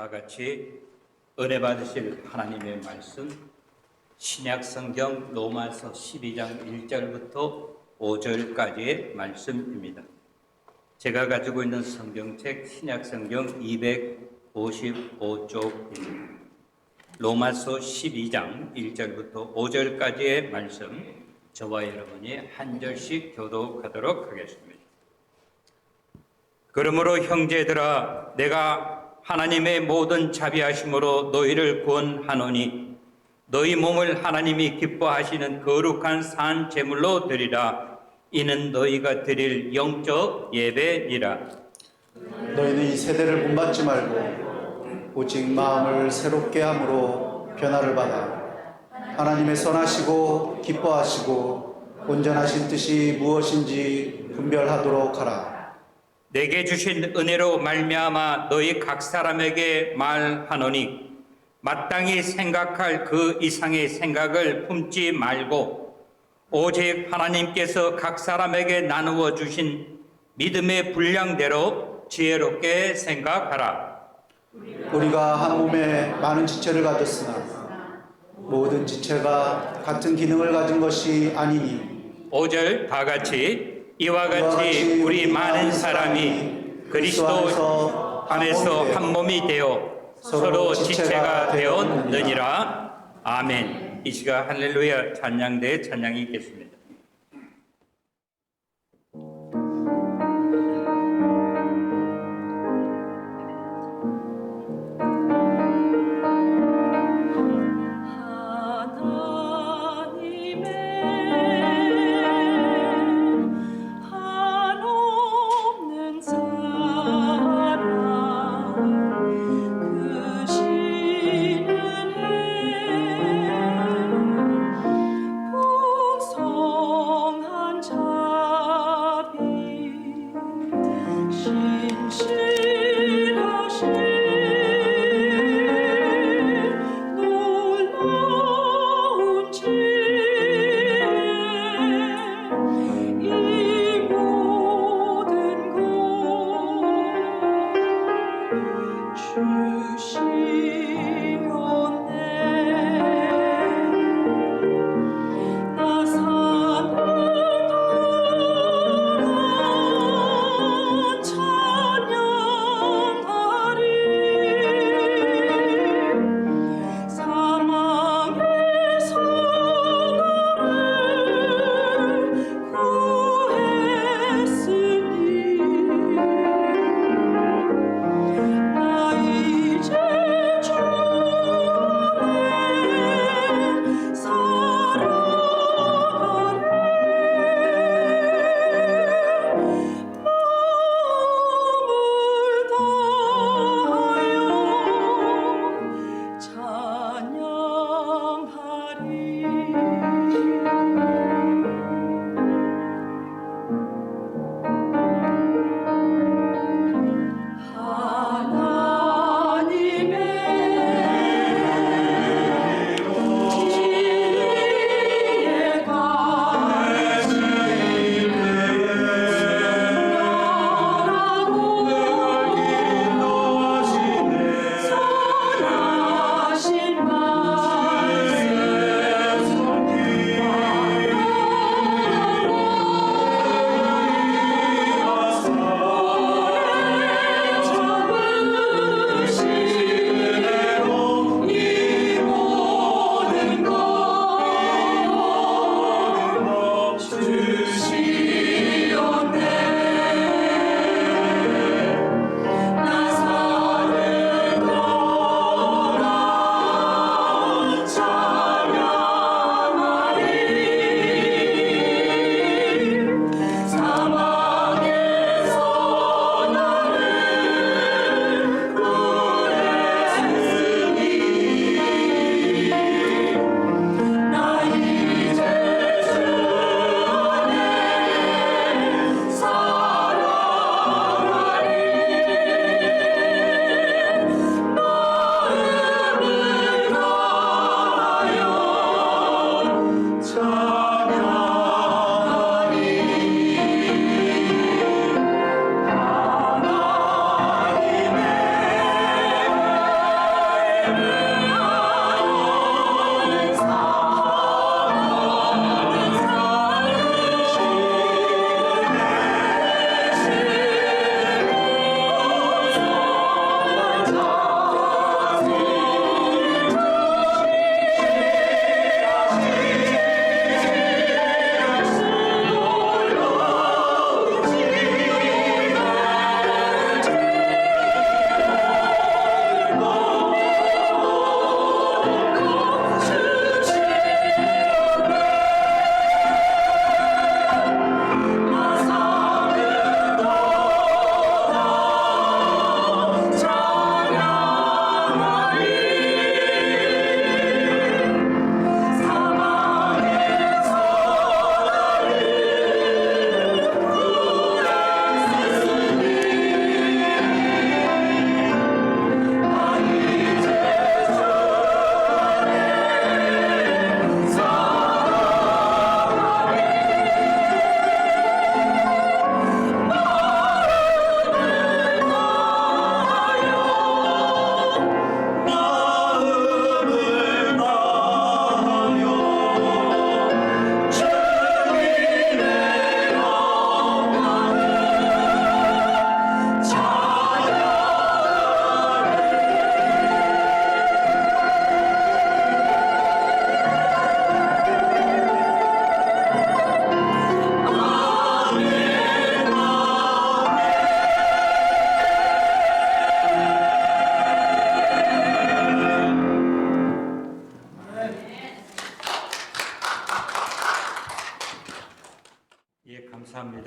다 같이 은혜 받으실 하나님의 말씀 신약 성경 로마서 12장 1절부터 5절까지의 말씀입니다. 제가 가지고 있는 성경책 신약 성경 255쪽입니다. 로마서 12장 1절부터 5절까지의 말씀 저와 여러분이 한 절씩 교독하도록 하겠습니다. 그러므로 형제들아 내가 하나님의 모든 자비하심으로 너희를 구원하노니 너희 몸을 하나님이 기뻐하시는 거룩한 산 제물로 드리라. 이는 너희가 드릴 영적 예배니라. 너희는 이 세대를 본받지 말고 오직 마음을 새롭게 함으로 변화를 받아 하나님의 선하시고 기뻐하시고 온전하신 뜻이 무엇인지 분별하도록 하라. 내게 주신 은혜로 말미암아 너희 각 사람에게 말하노니 마땅히 생각할 그 이상의 생각을 품지 말고 오직 하나님께서 각 사람에게 나누어 주신 믿음의 분량대로 지혜롭게 생각하라. 우리가 한 몸에 많은 지체를 가졌으나 모든 지체가 같은 기능을 가진 것이 아니니 5절 다 같이 이와 같이 우리 많은 사람이 그리스도 안에서 한 몸이 되어 서로 지체가 되었느니라. 아멘. 이 시간 할렐루야 찬양대 찬양이 있겠습니다. 풍성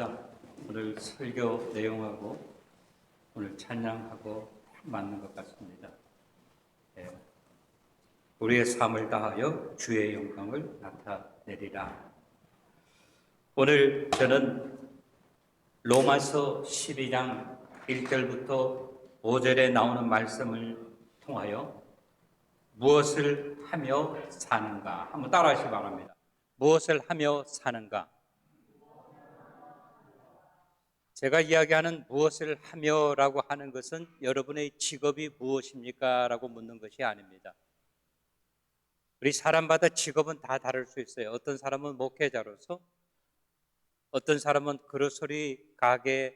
감사합니다. 오늘 설교 내용하고 오늘 찬양하고 딱 맞는 것 같습니다. 예. 우리의 삶을 다하여 주의 영광을 나타내리라. 오늘 저는 로마서 12장 1절부터 5절에 나오는 말씀을 통하여 무엇을 하며 사는가 한번 따라하시기 바랍니다. 무엇을 하며 사는가? 제가 이야기하는 무엇을 하며라고 하는 것은 여러분의 직업이 무엇입니까? 라고 묻는 것이 아닙니다. 우리 사람마다 직업은 다 다를 수 있어요. 어떤 사람은 목회자로서, 어떤 사람은 그로소리 가게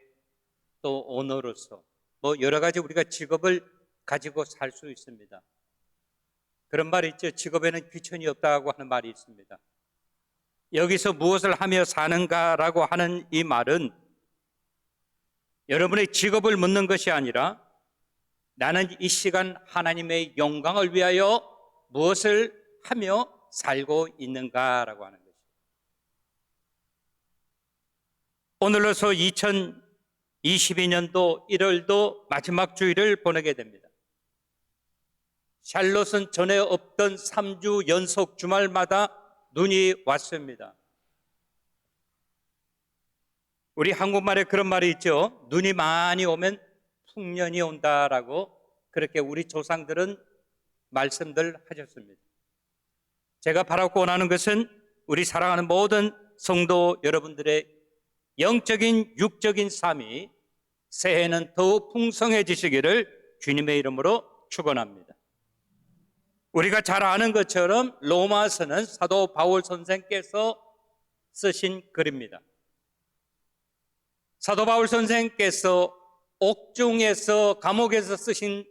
또 오너로서 뭐 여러 가지 우리가 직업을 가지고 살 수 있습니다. 그런 말이 있죠. 직업에는 귀천이 없다고 하는 말이 있습니다. 여기서 무엇을 하며 사는가라고 하는 이 말은 여러분의 직업을 묻는 것이 아니라 나는 이 시간 하나님의 영광을 위하여 무엇을 하며 살고 있는가라고 하는 것입니다. 오늘로서 2022년도 1월도 마지막 주일을 보내게 됩니다. 샬롯은 전에 없던 3주 연속 주말마다 눈이 왔습니다. 우리 한국말에 그런 말이 있죠. 눈이 많이 오면 풍년이 온다라고 그렇게 우리 조상들은 말씀들 하셨습니다. 제가 바라고 원하는 것은 우리 사랑하는 모든 성도 여러분들의 영적인 육적인 삶이 새해에는 더욱 풍성해지시기를 주님의 이름으로 축원합니다. 우리가 잘 아는 것처럼 로마서는 사도 바울 선생께서 쓰신 글입니다. 사도 바울 선생께서 옥중에서 감옥에서 쓰신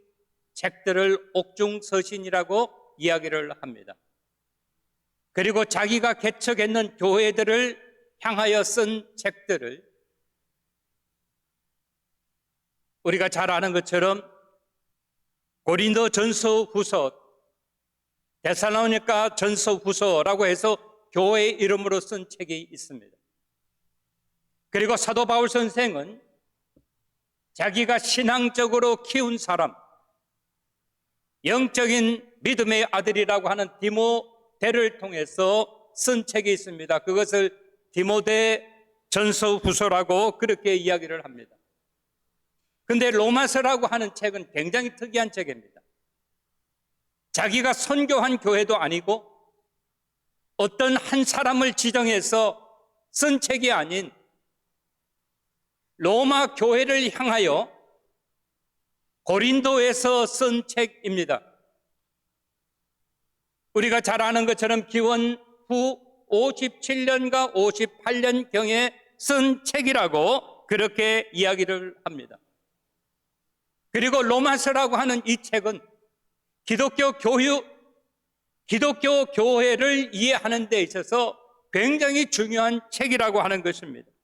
책들을 옥중서신이라고 이야기를 합니다. 그리고 자기가 개척했는 교회들을 향하여 쓴 책들을 우리가 잘 아는 것처럼 고린도 전서 후서, 데살로니가 전서 후서라고 해서 교회 이름으로 쓴 책이 있습니다. 그리고 사도 바울 선생은 자기가 신앙적으로 키운 사람, 영적인 믿음의 아들이라고 하는 디모데를 통해서 쓴 책이 있습니다. 그것을 디모데 전서 후서라고 그렇게 이야기를 합니다. 그런데 로마서라고 하는 책은 굉장히 특이한 책입니다. 자기가 선교한 교회도 아니고 어떤 한 사람을 지정해서 쓴 책이 아닌 로마 교회를 향하여 고린도에서 쓴 책입니다. 우리가 잘 아는 것처럼 기원 후 57년과 58년경에 쓴 책이라고 그렇게 이야기를 합니다. 그리고 로마서라고 하는 이 책은 기독교 교회를 이해하는 데 있어서 굉장히 중요한 책이라고 하는 것입니다.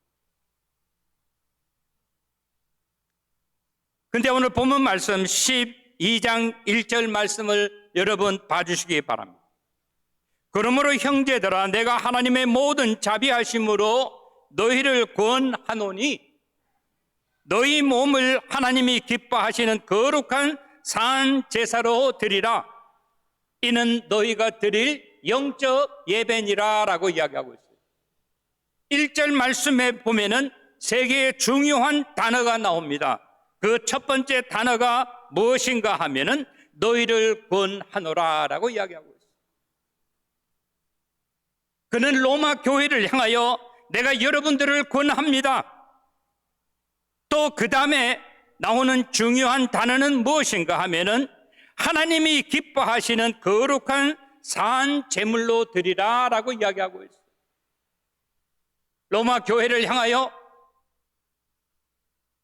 근데 오늘 본문 말씀 12장 1절 말씀을 여러분 봐주시기 바랍니다. 그러므로 형제들아 내가 하나님의 모든 자비하심으로 너희를 권하노니 너희 몸을 하나님이 기뻐하시는 거룩한 산 제사로 드리라. 이는 너희가 드릴 영적 예배니라 라고 이야기하고 있어요. 1절 말씀에 보면은 세 개의 중요한 단어가 나옵니다. 그 첫 번째 단어가 무엇인가 하면은 너희를 권하노라 라고 이야기하고 있어요. 그는 로마 교회를 향하여 내가 여러분들을 권합니다. 또 그 다음에 나오는 중요한 단어는 무엇인가 하면은 하나님이 기뻐하시는 거룩한 산 제물로 드리라 라고 이야기하고 있어요. 로마 교회를 향하여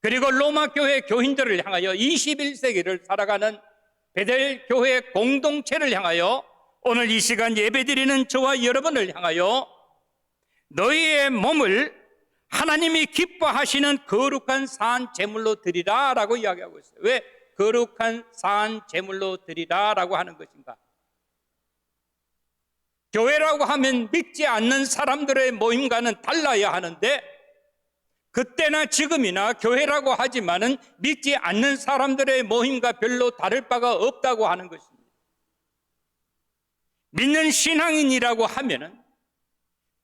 그리고 로마 교회 교인들을 향하여 21세기를 살아가는 베델 교회 공동체를 향하여 오늘 이 시간 예배드리는 저와 여러분을 향하여 너희의 몸을 하나님이 기뻐하시는 거룩한 산 제물로 드리라 라고 이야기하고 있어요. 왜 거룩한 산 제물로 드리라 라고 하는 것인가? 교회라고 하면 믿지 않는 사람들의 모임과는 달라야 하는데 그때나 지금이나 교회라고 하지만은 믿지 않는 사람들의 모임과 별로 다를 바가 없다고 하는 것입니다. 믿는 신앙인이라고 하면은,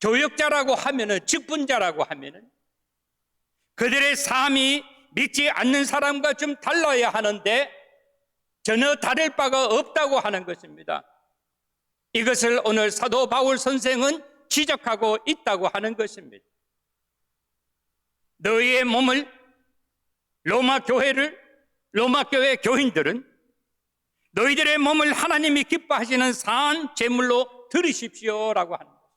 교역자라고 하면은, 직분자라고 하면은 그들의 삶이 믿지 않는 사람과 좀 달라야 하는데 전혀 다를 바가 없다고 하는 것입니다. 이것을 오늘 사도 바울 선생은 지적하고 있다고 하는 것입니다. 너희의 몸을, 로마 교회 교인들은 너희들의 몸을 하나님이 기뻐하시는 사한 제물로 드리십시오라고 하는 것입니다.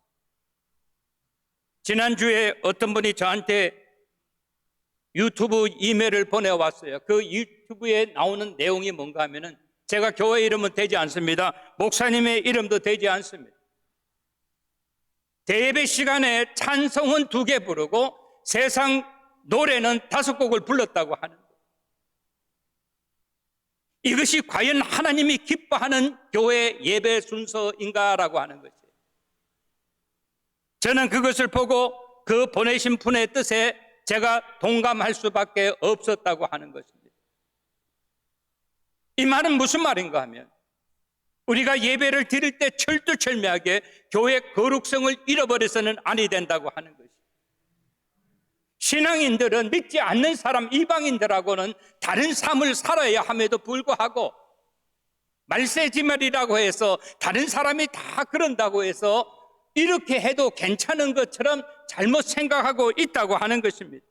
지난주에 어떤 분이 저한테 유튜브 이메일을 보내왔어요. 그 유튜브에 나오는 내용이 뭔가 하면은, 제가 교회 이름은 되지 않습니다. 목사님의 이름도 되지 않습니다. 대예배 시간에 찬송은 2개 부르고 세상 노래는 5곡을 불렀다고 하는 거예요. 이것이 과연 하나님이 기뻐하는 교회 예배 순서인가라고 하는 거죠. 저는 그것을 보고 그 보내신 분의 뜻에 제가 동감할 수밖에 없었다고 하는 것입니다. 이 말은 무슨 말인가 하면, 우리가 예배를 드릴 때 철두철미하게 교회 거룩성을 잃어버려서는 아니 된다고 하는 것입니다. 신앙인들은 믿지 않는 사람, 이방인들하고는 다른 삶을 살아야 함에도 불구하고, 말세지말이라고 해서 다른 사람이 다 그런다고 해서 이렇게 해도 괜찮은 것처럼 잘못 생각하고 있다고 하는 것입니다.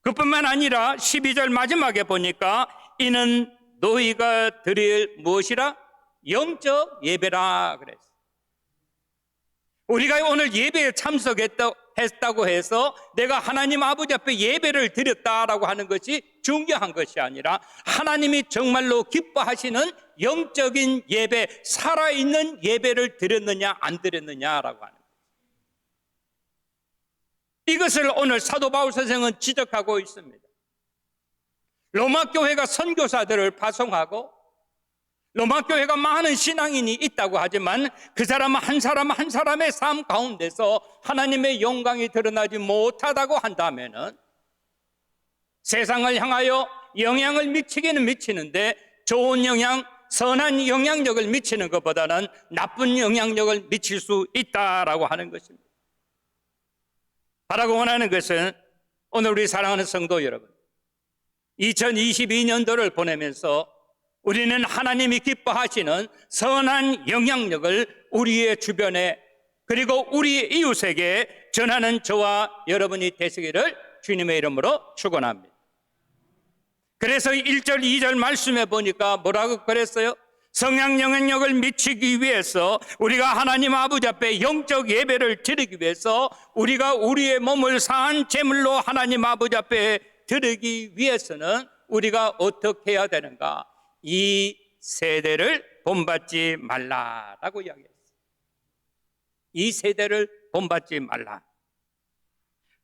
그뿐만 아니라 12절 마지막에 보니까 이는 너희가 드릴 무엇이라? 영적 예배라 그랬어요. 우리가 오늘 예배에 참석했다고 해서 내가 하나님 아버지 앞에 예배를 드렸다라고 하는 것이 중요한 것이 아니라, 하나님이 정말로 기뻐하시는 영적인 예배, 살아있는 예배를 드렸느냐 안 드렸느냐라고 하는 거예요. 이것을 오늘 사도 바울 선생은 지적하고 있습니다. 로마 교회가 선교사들을 파송하고 로마 교회가 많은 신앙인이 있다고 하지만 그 사람 한 사람의 삶 가운데서 하나님의 영광이 드러나지 못하다고 한다면은 세상을 향하여 영향을 미치기는 미치는데 좋은 영향, 선한 영향력을 미치는 것보다는 나쁜 영향력을 미칠 수 있다라고 하는 것입니다. 바라고 원하는 것은 오늘 우리 사랑하는 성도 여러분, 2022년도를 보내면서 우리는 하나님이 기뻐하시는 선한 영향력을 우리의 주변에, 그리고 우리의 이웃에게 전하는 저와 여러분이 되시기를 주님의 이름으로 축원합니다. 그래서 1절 2절 말씀에 보니까 뭐라고 그랬어요? 성령 영향력을 미치기 위해서, 우리가 하나님 아버지 앞에 영적 예배를 드리기 위해서, 우리가 우리의 몸을 사한 제물로 하나님 아버지 앞에 드리기 위해서는 우리가 어떻게 해야 되는가? 이 세대를 본받지 말라라고 이야기했어요. 이 세대를 본받지 말라.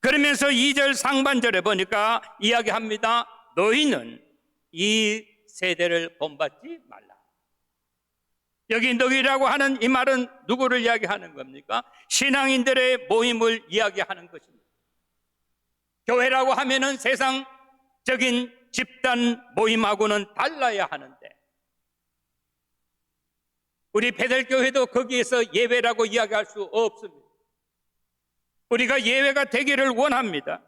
그러면서 2절 상반절에 보니까 이야기합니다. 너희는 이 세대를 본받지 말라. 여기 너희라고 하는 이 말은 누구를 이야기하는 겁니까? 신앙인들의 모임을 이야기하는 것입니다. 교회라고 하면은 세상적인 집단 모임하고는 달라야 하는데, 우리 베델교회도 거기에서 예배라고 이야기할 수 없습니다. 우리가 예배가 되기를 원합니다.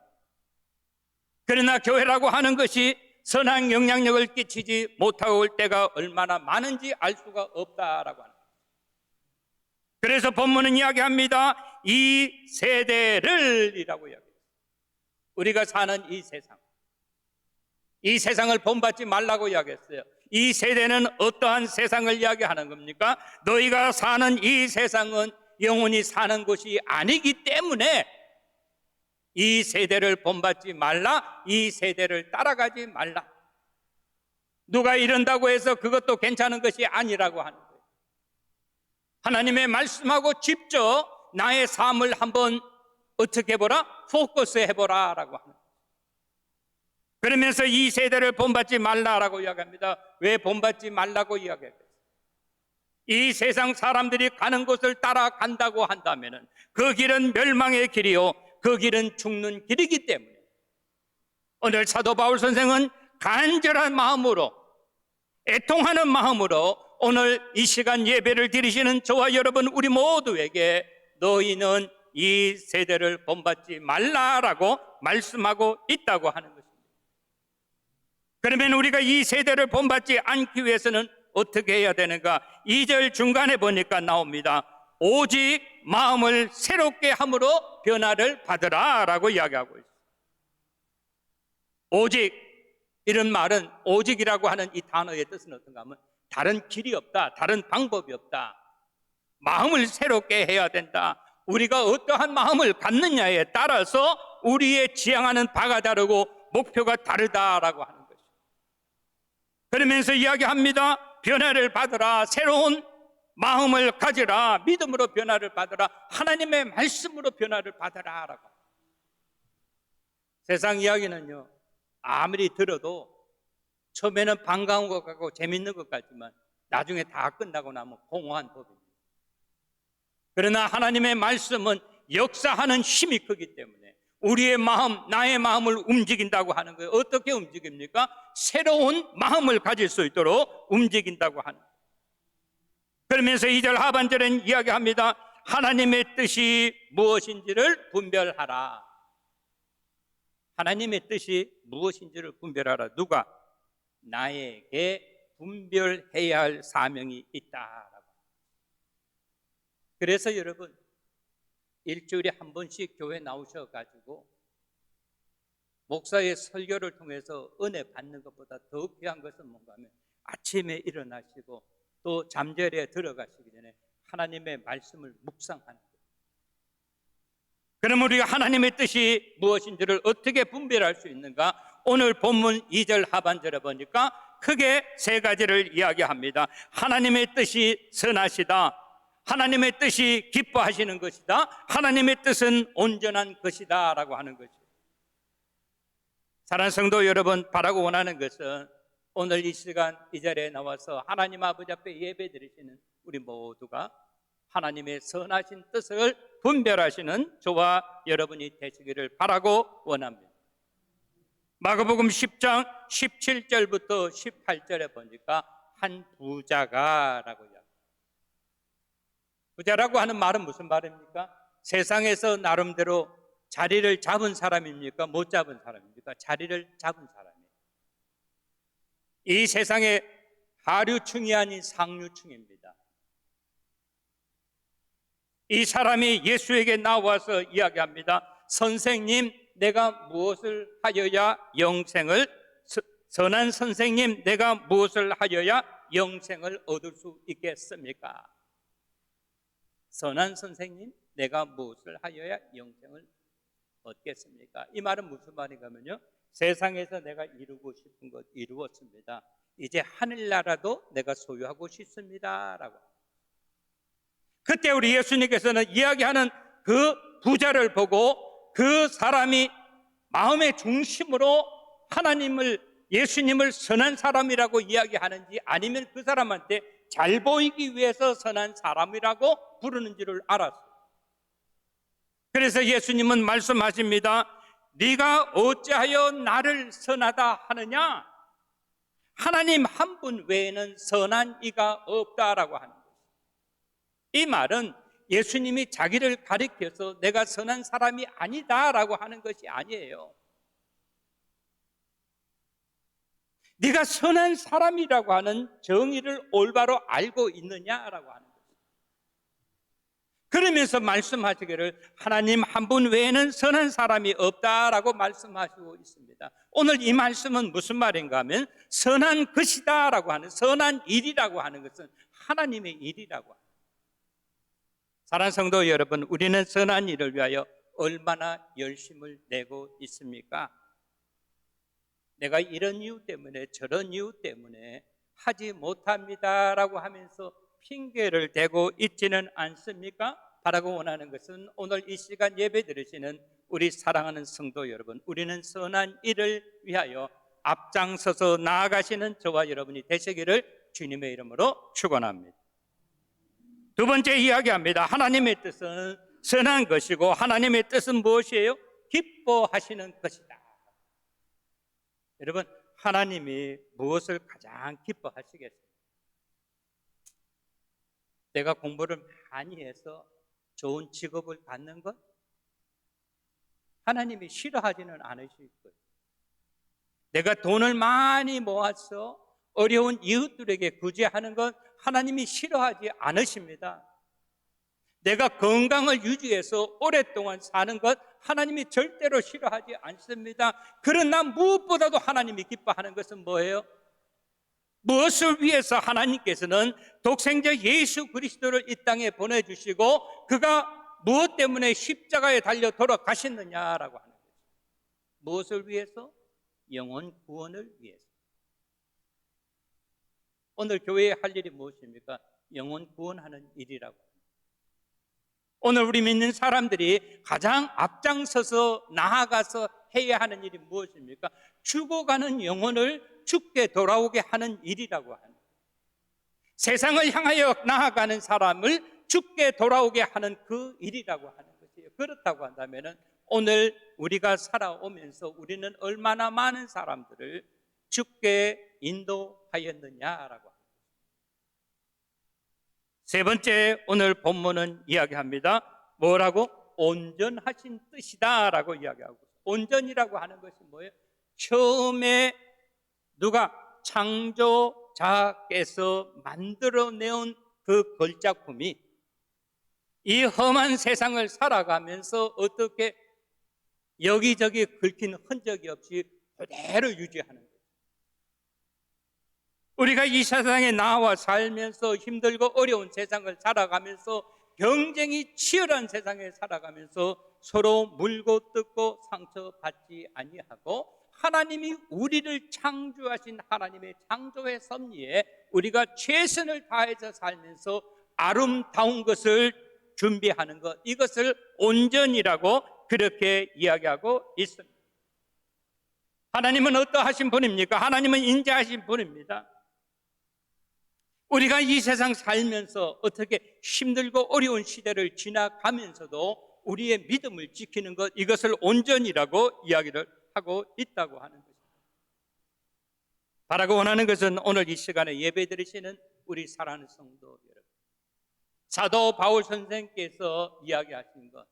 그러나 교회라고 하는 것이 선한 영향력을 끼치지 못하고 올 때가 얼마나 많은지 알 수가 없다라고 합니다. 그래서 본문은 이야기합니다. 이 세대를 이라고 이야기해요. 우리가 사는 이 세상, 이 세상을 본받지 말라고 이야기했어요. 이 세대는 어떠한 세상을 이야기하는 겁니까? 너희가 사는 이 세상은 영원히 사는 곳이 아니기 때문에 이 세대를 본받지 말라, 이 세대를 따라가지 말라. 누가 이런다고 해서 그것도 괜찮은 것이 아니라고 하는 거예요. 하나님의 말씀하고 직접 나의 삶을 한번 어떻게 해보라? 포커스 해보라 라고 하는 거예요. 그러면서 이 세대를 본받지 말라라고 이야기합니다. 왜 본받지 말라고 이야기해요? 이 세상 사람들이 가는 곳을 따라간다고 한다면 그 길은 멸망의 길이요 그 길은 죽는 길이기 때문에 오늘 사도 바울 선생은 간절한 마음으로, 애통하는 마음으로 오늘 이 시간 예배를 드리시는 저와 여러분 우리 모두에게 너희는 이 세대를 본받지 말라라고 말씀하고 있다고 하는 것입니다. 그러면 우리가 이 세대를 본받지 않기 위해서는 어떻게 해야 되는가? 2절 중간에 보니까 나옵니다. 오직 마음을 새롭게 함으로 변화를 받으라 라고 이야기하고 있습니다. 오직, 이런 말은 오직이라고 하는 이 단어의 뜻은 어떤가 하면 다른 길이 없다, 다른 방법이 없다, 마음을 새롭게 해야 된다. 우리가 어떠한 마음을 갖느냐에 따라서 우리의 지향하는 바가 다르고 목표가 다르다라고 하는 것입니다. 그러면서 이야기합니다. 변화를 받으라, 새로운 마음을 가지라, 믿음으로 변화를 받으라, 하나님의 말씀으로 변화를 받으라 라고. 세상 이야기는요, 아무리 들어도 처음에는 반가운 것 같고 재밌는 것 같지만 나중에 다 끝나고 나면 공허한 법입니다. 그러나 하나님의 말씀은 역사하는 힘이 크기 때문에 우리의 마음, 나의 마음을 움직인다고 하는 거예요. 어떻게 움직입니까? 새로운 마음을 가질 수 있도록 움직인다고 하는 거예요. 그러면서 2절 하반절엔 이야기합니다. 하나님의 뜻이 무엇인지를 분별하라. 하나님의 뜻이 무엇인지를 분별하라. 누가? 나에게 분별해야 할 사명이 있다라고. 그래서 여러분, 일주일에 한 번씩 교회 나오셔가지고 목사의 설교를 통해서 은혜 받는 것보다 더 귀한 것은 뭔가 하면 아침에 일어나시고 또 잠자리에 들어가시기 전에 하나님의 말씀을 묵상하는 거예요. 그럼 우리가 하나님의 뜻이 무엇인지를 어떻게 분별할 수 있는가? 오늘 본문 2절 하반절에 보니까 크게 세 가지를 이야기합니다. 하나님의 뜻이 선하시다, 하나님의 뜻이 기뻐하시는 것이다, 하나님의 뜻은 온전한 것이다 라고 하는 거죠. 사랑하는 성도 여러분, 바라고 원하는 것은 오늘 이 시간 이 자리에 나와서 하나님 아버지 앞에 예배 드리시는 우리 모두가 하나님의 선하신 뜻을 분별하시는 저와 여러분이 되시기를 바라고 원합니다. 마가복음 10장 17절부터 18절에 보니까 한 부자가 라고 이야기합니다. 부자라고 하는 말은 무슨 말입니까? 세상에서 나름대로 자리를 잡은 사람입니까? 못 잡은 사람입니까? 자리를 잡은 사람이에요. 이 세상에 하류층이 아닌 상류층입니다. 이 사람이 예수에게 나와서 이야기합니다. 선생님, 내가 무엇을 하여야 영생을, 선한 선생님, 내가 무엇을 하여야 영생을 얻을 수 있겠습니까? 선한 선생님, 내가 무엇을 하여야 영생을 얻겠습니까? 이 말은 무슨 말인가 하면요, 세상에서 내가 이루고 싶은 것 이루었습니다. 이제 하늘나라도 내가 소유하고 싶습니다 라고. 그때 우리 예수님께서는 이야기하는 그 부자를 보고 그 사람이 마음의 중심으로 하나님을, 예수님을 선한 사람이라고 이야기하는지 아니면 그 사람한테 잘 보이기 위해서 선한 사람이라고 부르는지를 알았어요. 그래서 예수님은 말씀하십니다. 네가 어찌하여 나를 선하다 하느냐? 하나님 한 분 외에는 선한 이가 없다라고 하는 거예요. 이 말은 예수님이 자기를 가리켜서 내가 선한 사람이 아니다라고 하는 것이 아니에요. 네가 선한 사람이라고 하는 정의를 올바로 알고 있느냐라고 하는 거예요. 그러면서 말씀하시기를 하나님 한 분 외에는 선한 사람이 없다라고 말씀하시고 있습니다. 오늘 이 말씀은 무슨 말인가 하면 선한 것이다 라고 하는, 선한 일이라고 하는 것은 하나님의 일이라고 합니다. 사랑하는 성도 여러분, 우리는 선한 일을 위하여 얼마나 열심을 내고 있습니까? 내가 이런 이유 때문에 저런 이유 때문에 하지 못합니다라고 하면서 핑계를 대고 있지는 않습니까? 바라고 원하는 것은 오늘 이 시간 예배 드리시는 우리 사랑하는 성도 여러분, 우리는 선한 일을 위하여 앞장서서 나아가시는 저와 여러분이 되시기를 주님의 이름으로 축원합니다. 두 번째 이야기합니다. 하나님의 뜻은 선한 것이고 하나님의 뜻은 무엇이에요? 기뻐하시는 것이다. 여러분, 하나님이 무엇을 가장 기뻐하시겠어요? 내가 공부를 많이 해서 좋은 직업을 갖는 것? 하나님이 싫어하지는 않으실 거예요. 내가 돈을 많이 모아서 어려운 이웃들에게 구제하는 것 하나님이 싫어하지 않으십니다. 내가 건강을 유지해서 오랫동안 사는 것 하나님이 절대로 싫어하지 않습니다. 그러나 무엇보다도 하나님이 기뻐하는 것은 뭐예요? 무엇을 위해서 하나님께서는 독생자 예수 그리스도를 이 땅에 보내주시고 그가 무엇 때문에 십자가에 달려 돌아가셨느냐라고 하는 거죠. 무엇을 위해서? 영혼 구원을 위해서. 오늘 교회에 할 일이 무엇입니까? 영혼 구원하는 일이라고. 오늘 우리 믿는 사람들이 가장 앞장서서 나아가서 해야 하는 일이 무엇입니까? 죽어가는 영혼을 죽게 돌아오게 하는 일이라고 하는 거예요. 세상을 향하여 나아가는 사람을 죽게 돌아오게 하는 그 일이라고 하는 것이에요. 그렇다고 한다면 오늘 우리가 살아오면서 우리는 얼마나 많은 사람들을 죽게 인도하였느냐라고 합니다. 세 번째 오늘 본문은 이야기합니다. 뭐라고? 온전하신 뜻이다라고 이야기하고, 온전이라고 하는 것이 뭐예요? 처음에 누가 창조자께서 만들어내온 그 걸작품이 이 험한 세상을 살아가면서 어떻게 여기저기 긁힌 흔적이 없이 그대로 유지하는 거예요. 우리가 이 세상에 나와 살면서 힘들고 어려운 세상을 살아가면서 경쟁이 치열한 세상에 살아가면서 서로 물고 뜯고 상처받지 아니하고 하나님이 우리를 창조하신 하나님의 창조의 섭리에 우리가 최선을 다해서 살면서 아름다운 것을 준비하는 것, 이것을 온전이라고 그렇게 이야기하고 있습니다. 하나님은 어떠하신 분입니까? 하나님은 인자하신 분입니다. 우리가 이 세상 살면서 어떻게 힘들고 어려운 시대를 지나가면서도 우리의 믿음을 지키는 것, 이것을 온전이라고 이야기를 하고 있다고 하는 것입니다. 바라고 원하는 것은 오늘 이 시간에 예배 드리시는 우리 사랑하는 성도 여러분, 사도 바울 선생께서 이야기하신 것,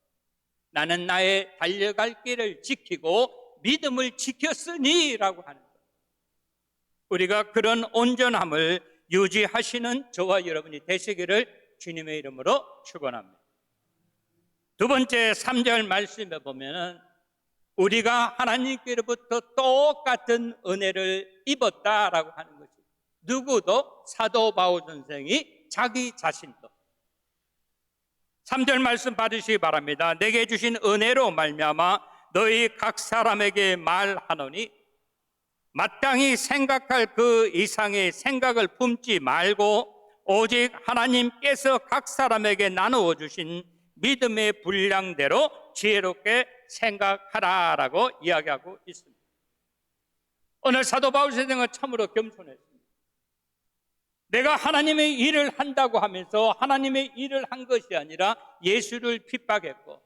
나는 나의 달려갈 길을 지키고 믿음을 지켰으니 라고 하는 것, 우리가 그런 온전함을 유지하시는 저와 여러분이 되시기를 주님의 이름으로 축원합니다. 두 번째 3절 말씀에 보면은 우리가 하나님께로부터 똑같은 은혜를 입었다라고 하는 것이, 누구도, 사도 바울 선생이 자기 자신도. 3절 말씀 받으시기 바랍니다. 내게 주신 은혜로 말미암아 너희 각 사람에게 말하노니 마땅히 생각할 그 이상의 생각을 품지 말고 오직 하나님께서 각 사람에게 나누어 주신 믿음의 분량대로 지혜롭게 생각하라라고 이야기하고 있습니다. 오늘 사도 바울 선생은 참으로 겸손했습니다. 내가 하나님의 일을 한다고 하면서 하나님의 일을 한 것이 아니라 예수를 핍박했고,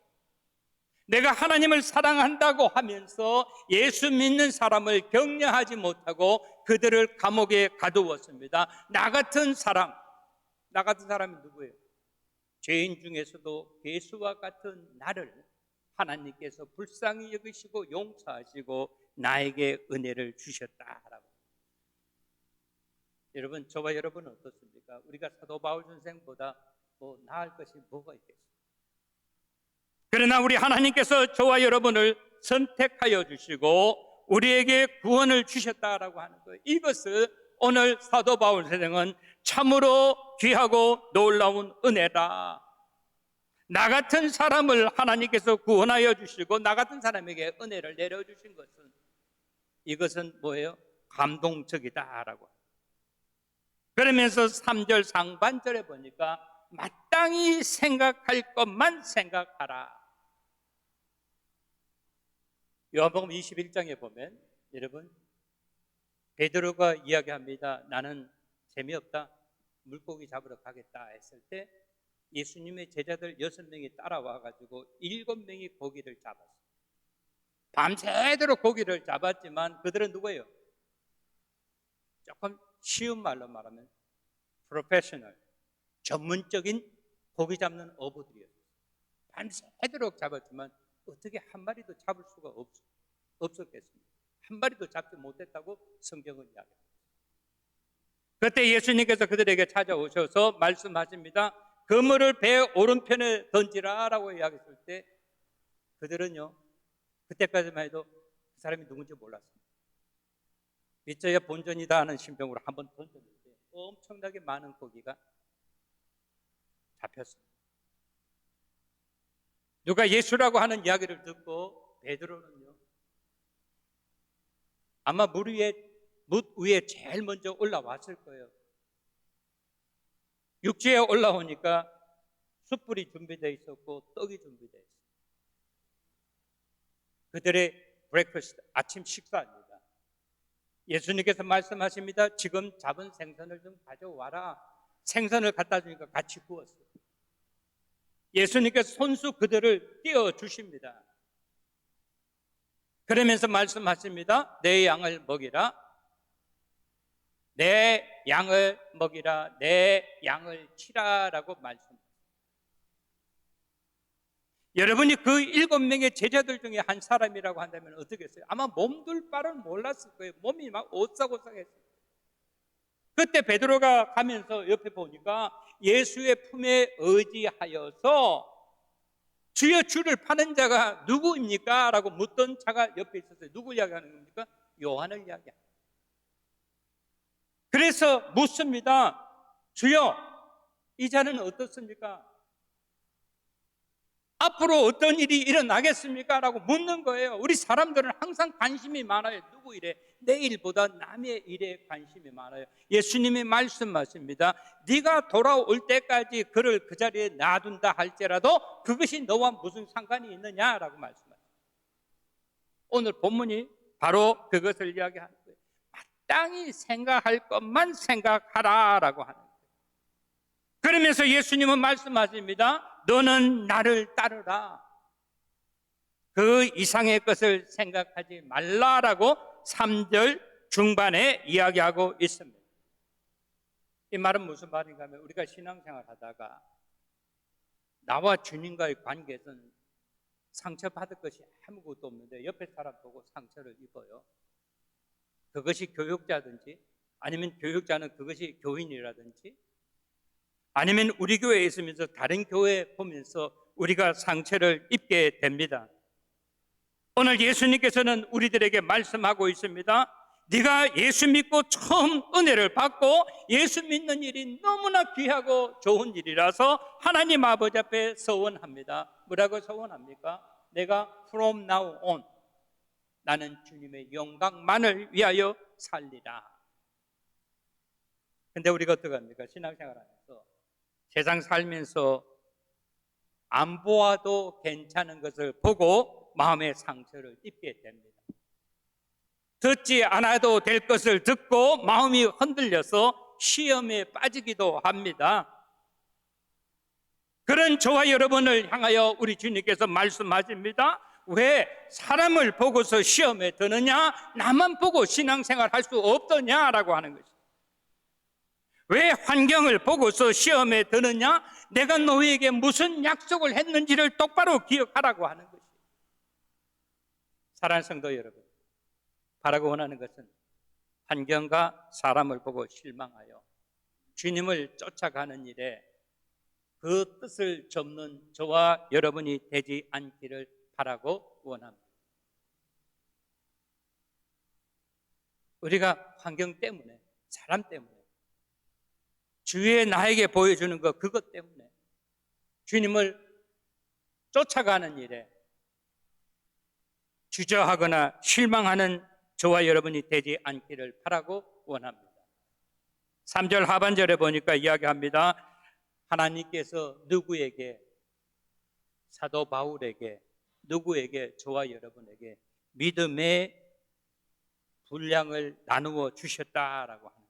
내가 하나님을 사랑한다고 하면서 예수 믿는 사람을 격려하지 못하고 그들을 감옥에 가두었습니다. 나 같은 사람이 누구예요? 죄인 중에서도 예수와 같은 나를 하나님께서 불쌍히 여기시고 용서하시고 나에게 은혜를 주셨다라고. 여러분, 저와 여러분은 어떻습니까? 우리가 사도 바울 선생보다 뭐 나을 것이 뭐가 있겠습니까? 그러나 우리 하나님께서 저와 여러분을 선택하여 주시고 우리에게 구원을 주셨다라고 하는 거예요. 이것을 오늘 사도 바울 선생은 참으로 귀하고 놀라운 은혜다. 나 같은 사람을 하나님께서 구원하여 주시고 나 같은 사람에게 은혜를 내려주신 것은, 이것은 뭐예요? 감동적이다라고. 그러면서 3절 상반절에 보니까 마땅히 생각할 것만 생각하라. 요한복음 21장에 보면 여러분, 베드로가 이야기합니다. 나는 재미없다, 물고기 잡으러 가겠다 했을 때 예수님의 제자들 6명이 따라와가지고 7명이 고기를 잡았어요. 밤새도록 고기를 잡았지만 그들은 누구예요? 조금 쉬운 말로 말하면 프로페셔널, 전문적인 고기 잡는 어부들이었어요. 밤새도록 잡았지만 어떻게 한 마리도 잡을 수가 없었겠습니까? 한 마리도 잡지 못했다고 성경은 이야기합니다. 그때 예수님께서 그들에게 찾아오셔서 말씀하십니다. 그물을 배 오른편에 던지라라고 이야기했을 때 그들은요, 그때까지만 해도 그 사람이 누군지 몰랐습니다. 믿져야 본전이다 하는 심정으로 한번 던졌는데 엄청나게 많은 고기가 잡혔습니다. 누가 예수라고 하는 이야기를 듣고 베드로는요, 아마 물 위에 제일 먼저 올라왔을 거예요. 육지에 올라오니까 숯불이 준비되어 있었고 떡이 준비되어 있었어요. 그들의 브레이크퍼스트, 아침 식사입니다. 예수님께서 말씀하십니다. 지금 잡은 생선을 좀 가져와라. 생선을 갖다 주니까 같이 구웠어요. 예수님께서 손수 그들을 띄워주십니다. 그러면서 말씀하십니다. 내 양을 먹이라. 내 양을 먹이라. 내 양을 치라라고 말씀하십니다. 여러분이 그 7명의 제자들 중에 한 사람이라고 한다면 어떻게 했어요? 아마 몸둘 바를 몰랐을 거예요. 몸이 막 오싹오싹했어요. 그때 베드로가 가면서 옆에 보니까 예수의 품에 의지하여서 주여 주를 파는 자가 누구입니까? 라고 묻던 자가 옆에 있었어요. 누구 이야기하는 겁니까? 요한을 이야기합니다. 그래서 묻습니다. 주여, 이 자는 어떻습니까? 앞으로 어떤 일이 일어나겠습니까? 라고 묻는 거예요. 우리 사람들은 항상 관심이 많아요. 누구 일에? 내 일보다 남의 일에 관심이 많아요. 예수님이 말씀하십니다. 네가 돌아올 때까지 그를 그 자리에 놔둔다 할지라도 그것이 너와 무슨 상관이 있느냐라고 말씀하십니다. 오늘 본문이 바로 그것을 이야기하는 거예요. 마땅히 생각할 것만 생각하라라고 하는 거예요. 그러면서 예수님은 말씀하십니다. 너는 나를 따르라. 그 이상의 것을 생각하지 말라라고 3절 중반에 이야기하고 있습니다. 이 말은 무슨 말인가 하면 우리가 신앙생활 하다가 나와 주님과의 관계에서는 상처받을 것이 아무것도 없는데 옆에 사람 보고 상처를 입어요. 그것이 교육자든지 아니면 교육자는 그것이 교인이라든지 아니면 우리 교회에 있으면서 다른 교회 보면서 우리가 상처를 입게 됩니다. 오늘 예수님께서는 우리들에게 말씀하고 있습니다. 네가 예수 믿고 처음 은혜를 받고 예수 믿는 일이 너무나 귀하고 좋은 일이라서 하나님 아버지 앞에 서원합니다. 뭐라고 서원합니까? 내가 from now on 나는 주님의 영광만을 위하여 살리라. 근데 우리가 어떻게 합니까? 신앙생활 하면서 세상 살면서 안 보아도 괜찮은 것을 보고 마음의 상처를 입게 됩니다. 듣지 않아도 될 것을 듣고 마음이 흔들려서 시험에 빠지기도 합니다. 그런 저와 여러분을 향하여 우리 주님께서 말씀하십니다. 왜 사람을 보고서 시험에 드느냐? 나만 보고 신앙생활 할 수 없더냐라고 하는 것입니다. 왜 환경을 보고서 시험에 드느냐? 내가 너희에게 무슨 약속을 했는지를 똑바로 기억하라고 하는 것이. 사랑하는 성도 여러분, 바라고 원하는 것은 환경과 사람을 보고 실망하여 주님을 쫓아가는 일에 그 뜻을 접는 저와 여러분이 되지 않기를 바라고 원합니다. 우리가 환경 때문에, 사람 때문에, 주위에 나에게 보여주는 것, 그것 때문에 주님을 쫓아가는 일에 주저하거나 실망하는 저와 여러분이 되지 않기를 바라고 원합니다. 3절 하반절에 보니까 이야기합니다. 하나님께서 누구에게, 사도 바울에게, 누구에게, 저와 여러분에게 믿음의 분량을 나누어 주셨다라고 합니다.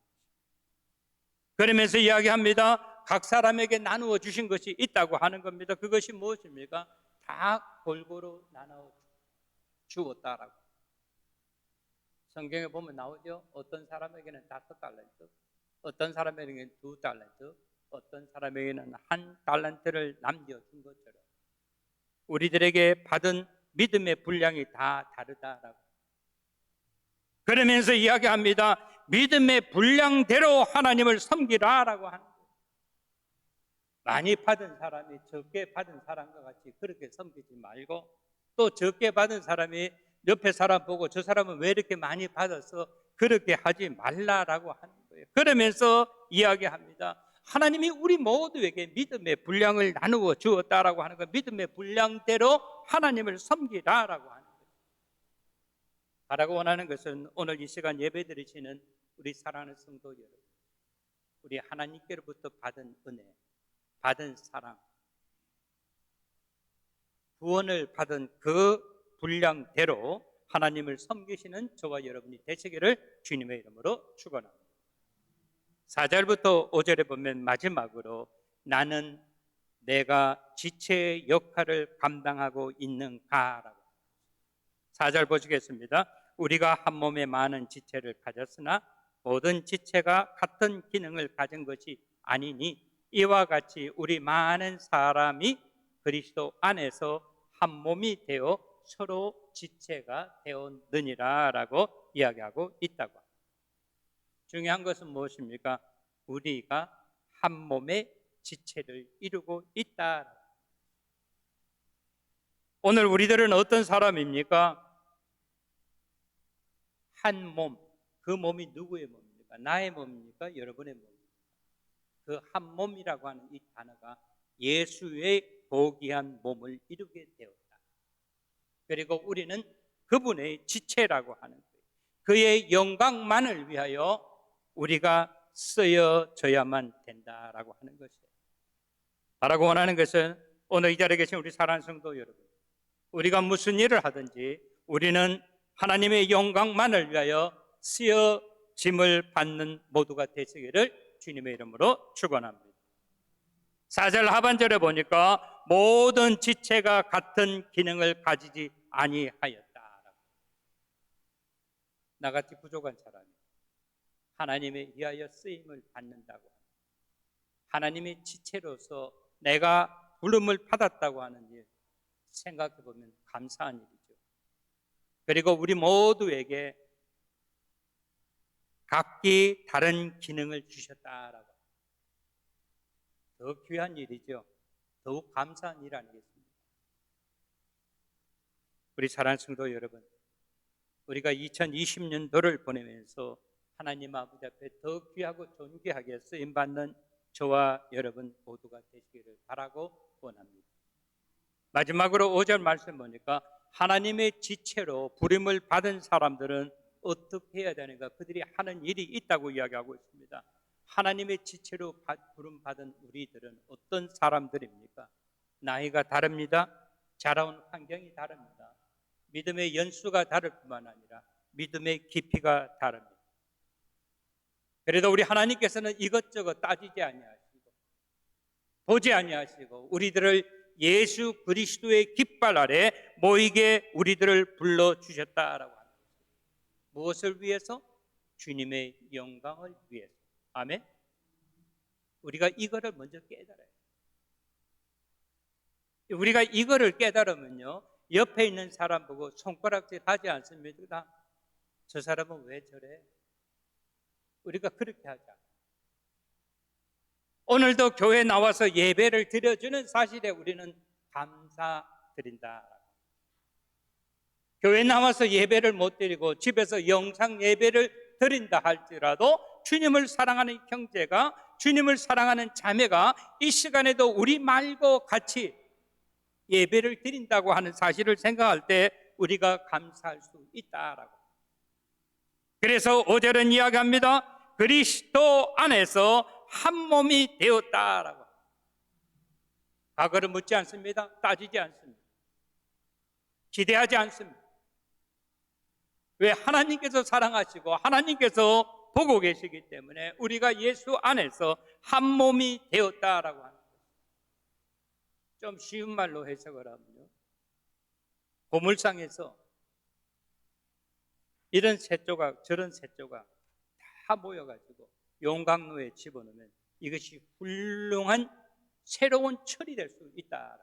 그러면서 이야기합니다. 각 사람에게 나누어 주신 것이 있다고 하는 겁니다. 그것이 무엇입니까? 다 골고루 나눠 주었다라고. 성경에 보면 나오죠. 어떤 사람에게는 5달란트, 어떤 사람에게는 2달란트, 어떤 사람에게는 1달란트를 남겨준 것처럼 우리들에게 받은 믿음의 분량이 다 다르다라고. 그러면서 이야기합니다. 믿음의 분량대로 하나님을 섬기라라고 하는 거예요. 많이 받은 사람이 적게 받은 사람과 같이 그렇게 섬기지 말고, 또 적게 받은 사람이 옆에 사람 보고 저 사람은 왜 이렇게 많이 받아서 그렇게 하지 말라라고 하는 거예요. 그러면서 이야기합니다. 하나님이 우리 모두에게 믿음의 분량을 나누어 주었다라고 하는 거, 믿음의 분량대로 하나님을 섬기라라고 하는 거예요. 바라고 원하는 것은 오늘 이 시간 예배 드리시는 우리 사랑하는 성도 여러분, 우리 하나님께로부터 받은 은혜, 받은 사랑, 구원을 받은 그 분량대로 하나님을 섬기시는 저와 여러분이 되시기를 주님의 이름으로 축원합니다. 4절부터 5절에 보면 마지막으로 나는 내가 지체의 역할을 감당하고 있는가라고. 4절 보시겠습니다. 우리가 한 몸에 많은 지체를 가졌으나 모든 지체가 같은 기능을 가진 것이 아니니 이와 같이 우리 많은 사람이 그리스도 안에서 한 몸이 되어 서로 지체가 되었느니라 라고 이야기하고 있다고 합니다. 중요한 것은 무엇입니까? 우리가 한 몸의 지체를 이루고 있다. 오늘 우리들은 어떤 사람입니까? 한 몸, 그 몸이 누구의 몸입니까? 나의 몸입니까? 여러분의 몸입니까? 그 한 몸이라고 하는 이 단어가 예수의 고귀한 몸을 이루게 되었다. 그리고 우리는 그분의 지체라고 하는 거예요. 그의 영광만을 위하여 우리가 쓰여져야만 된다라고 하는 것이에요. 바라고 원하는 것은 오늘 이 자리에 계신 우리 사랑하는 성도 여러분, 우리가 무슨 일을 하든지 우리는 하나님의 영광만을 위하여 쓰여짐을 받는 모두가 되시기를 주님의 이름으로 축원합니다. 4절 하반절에 보니까 모든 지체가 같은 기능을 가지지 아니하였다. 나같이 부족한 사람이 하나님에 의하여 쓰임을 받는다고, 하나님의 지체로서 내가 부름을 받았다고 하는 일 생각해 보면 감사한 일이죠. 그리고 우리 모두에게 각기 다른 기능을 주셨다라고. 더 귀한 일이죠. 더욱 감사한 일 아니겠습니까? 우리 사랑하는 성도 여러분, 우리가 2020년도를 보내면서 하나님 아버지 앞에 더 귀하고 존귀하게 쓰임받는 저와 여러분 모두가 되시기를 바라고 원합니다. 마지막으로 5절 말씀 보니까 하나님의 지체로 부름을 받은 사람들은 어떻게 해야 되는가? 그들이 하는 일이 있다고 이야기하고 있습니다. 하나님의 지체로 부름받은 우리들은 어떤 사람들입니까? 나이가 다릅니다. 자라온 환경이 다릅니다. 믿음의 연수가 다를 뿐만 아니라 믿음의 깊이가 다릅니다. 그래도 우리 하나님께서는 이것저것 따지지 아니하시고 보지 아니하시고 우리들을 예수 그리스도의 깃발 아래 모이게 우리들을 불러주셨다라고 합니다. 무엇을 위해서? 주님의 영광을 위해서. 아멘. 우리가 이거를 먼저 깨달아요. 우리가 이거를 깨달으면요, 옆에 있는 사람 보고 손가락질 하지 않습니까? 저 사람은 왜 저래? 우리가 그렇게 하자. 오늘도 교회 나와서 예배를 드려주는 사실에 우리는 감사드린다. 교회 나와서 예배를 못 드리고 집에서 영상 예배를 드린다 할지라도 주님을 사랑하는 형제가, 주님을 사랑하는 자매가 이 시간에도 우리 말고 같이 예배를 드린다고 하는 사실을 생각할 때 우리가 감사할 수 있다라고. 그래서 5절은 이야기합니다. 그리스도 안에서 한 몸이 되었다라고. 과거를 묻지 않습니다. 따지지 않습니다. 기대하지 않습니다. 왜? 하나님께서 사랑하시고 하나님께서 보고 계시기 때문에 우리가 예수 안에서 한 몸이 되었다라고 하는 거예요. 좀 쉬운 말로 해석을 하면요, 고물상에서 이런 셋조각 저런 셋조각 다 모여가지고 용광로에 집어넣으면 이것이 훌륭한 새로운 철이 될 수 있다.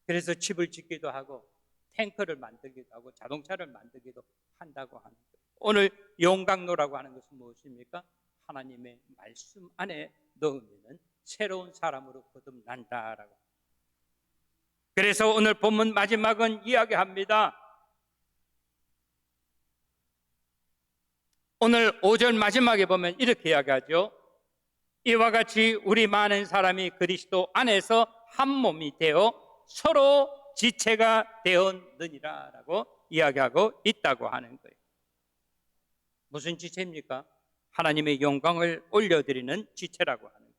그래서 집을 짓기도 하고 탱크를 만들기도 하고 자동차를 만들기도 한다고 하는 거예요. 오늘 용광로라고 하는 것은 무엇입니까? 하나님의 말씀 안에 넣으면 새로운 사람으로 거듭난다라고. 그래서 오늘 본문 마지막은 이야기합니다. 오늘 5절 마지막에 보면 이렇게 이야기하죠. 이와 같이 우리 많은 사람이 그리스도 안에서 한 몸이 되어 서로 지체가 되었느니라 라고 이야기하고 있다고 하는 거예요. 무슨 지체입니까? 하나님의 영광을 올려드리는 지체라고 하는 거예요.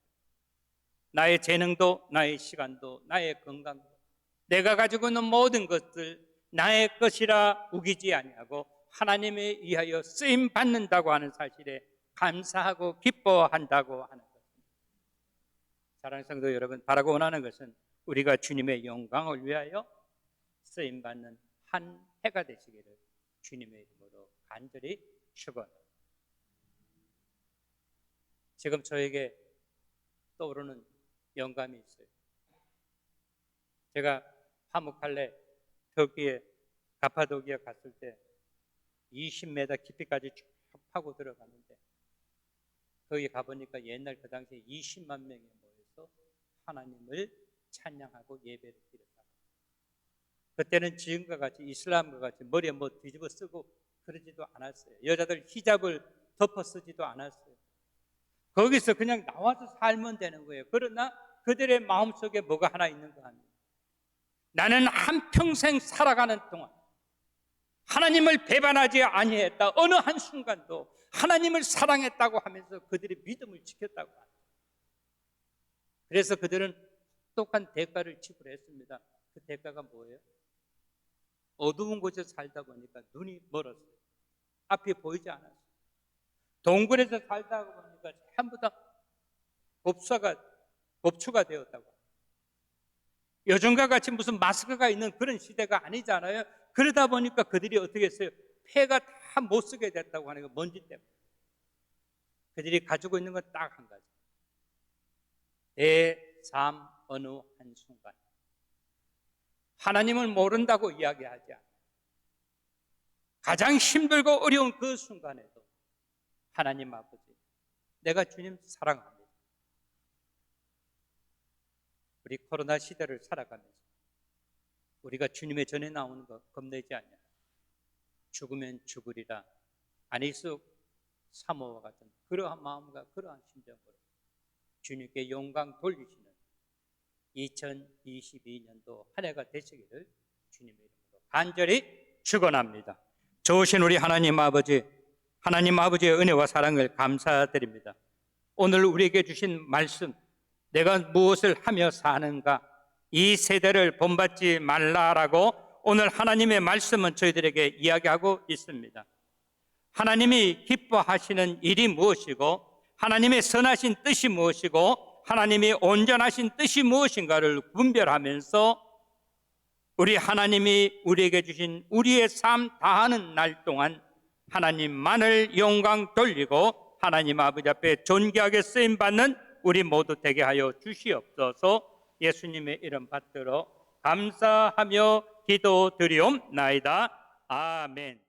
나의 재능도, 나의 시간도, 나의 건강도, 내가 가지고 있는 모든 것들 나의 것이라 우기지 아니하고 하나님에 의하여 쓰임 받는다고 하는 사실에 감사하고 기뻐한다고 하는 것입니다. 사랑하는 성도 여러분, 바라고 원하는 것은 우리가 주님의 영광을 위하여 쓰임 받는 한 해가 되시기를 주님의 이름으로 간절히 축원합니다. 지금 저에게 떠오르는 영감이 있어요. 제가 파묵칼레 터키에 가파도기아 갔을 때 20m 깊이까지 쭉 파고 들어갔는데 거기 가보니까 옛날 그 당시에 20만 명이 모여서 하나님을 찬양하고 예배를 드렸다. 그때는 지금과 같이 이슬람과 같이 머리에 뭐 뒤집어 쓰고 그러지도 않았어요. 여자들 히잡을 덮어 쓰지도 않았어요. 거기서 그냥 나와서 살면 되는 거예요. 그러나 그들의 마음속에 뭐가 하나 있는 거 아니에요. 나는 한평생 살아가는 동안 하나님을 배반하지 아니했다. 어느 한순간도 하나님을 사랑했다고 하면서 그들의 믿음을 지켰다고 합니다. 그래서 그들은 똑똑한 대가를 지불했습니다. 그 대가가 뭐예요? 어두운 곳에 살다 보니까 눈이 멀었어요. 앞이 보이지 않았어요. 동굴에서 살다 보니까 전부 다 곱추가 되었다고 합니다. 요즘과 같이 무슨 마스크가 있는 그런 시대가 아니잖아요. 그러다 보니까 그들이 어떻게 했어요? 폐가 다 못 쓰게 됐다고 하는 거, 먼지 때문에. 그들이 가지고 있는 건 딱 한 가지. 내 삶 어느 한순간 하나님을 모른다고 이야기하지 않아요. 가장 힘들고 어려운 그 순간에도 하나님 아버지, 내가 주님 사랑합니다. 우리 코로나 시대를 살아가면서 우리가 주님의 전에 나오는 거 겁내지 않냐. 죽으면 죽으리라. 안익숙 사모와 같은 그러한 마음과 그러한 심정으로 주님께 영광 돌리시는 2022년도 한 해가 되시기를 주님의 이름으로 간절히 축원합니다. 좋으신 우리 하나님 아버지의 은혜와 사랑을 감사드립니다. 오늘 우리에게 주신 말씀, 내가 무엇을 하며 사는가, 이 세대를 본받지 말라라고 오늘 하나님의 말씀은 저희들에게 이야기하고 있습니다. 하나님이 기뻐하시는 일이 무엇이고 하나님의 선하신 뜻이 무엇이고 하나님의 온전하신 뜻이 무엇인가를 분별하면서 우리 하나님이 우리에게 주신 우리의 삶 다하는 날 동안 하나님만을 영광 돌리고 하나님 아버지 앞에 존귀하게 쓰임받는 우리 모두 되게 하여 주시옵소서. 예수님의 이름 받들어 감사하며 기도드리옵나이다. 아멘.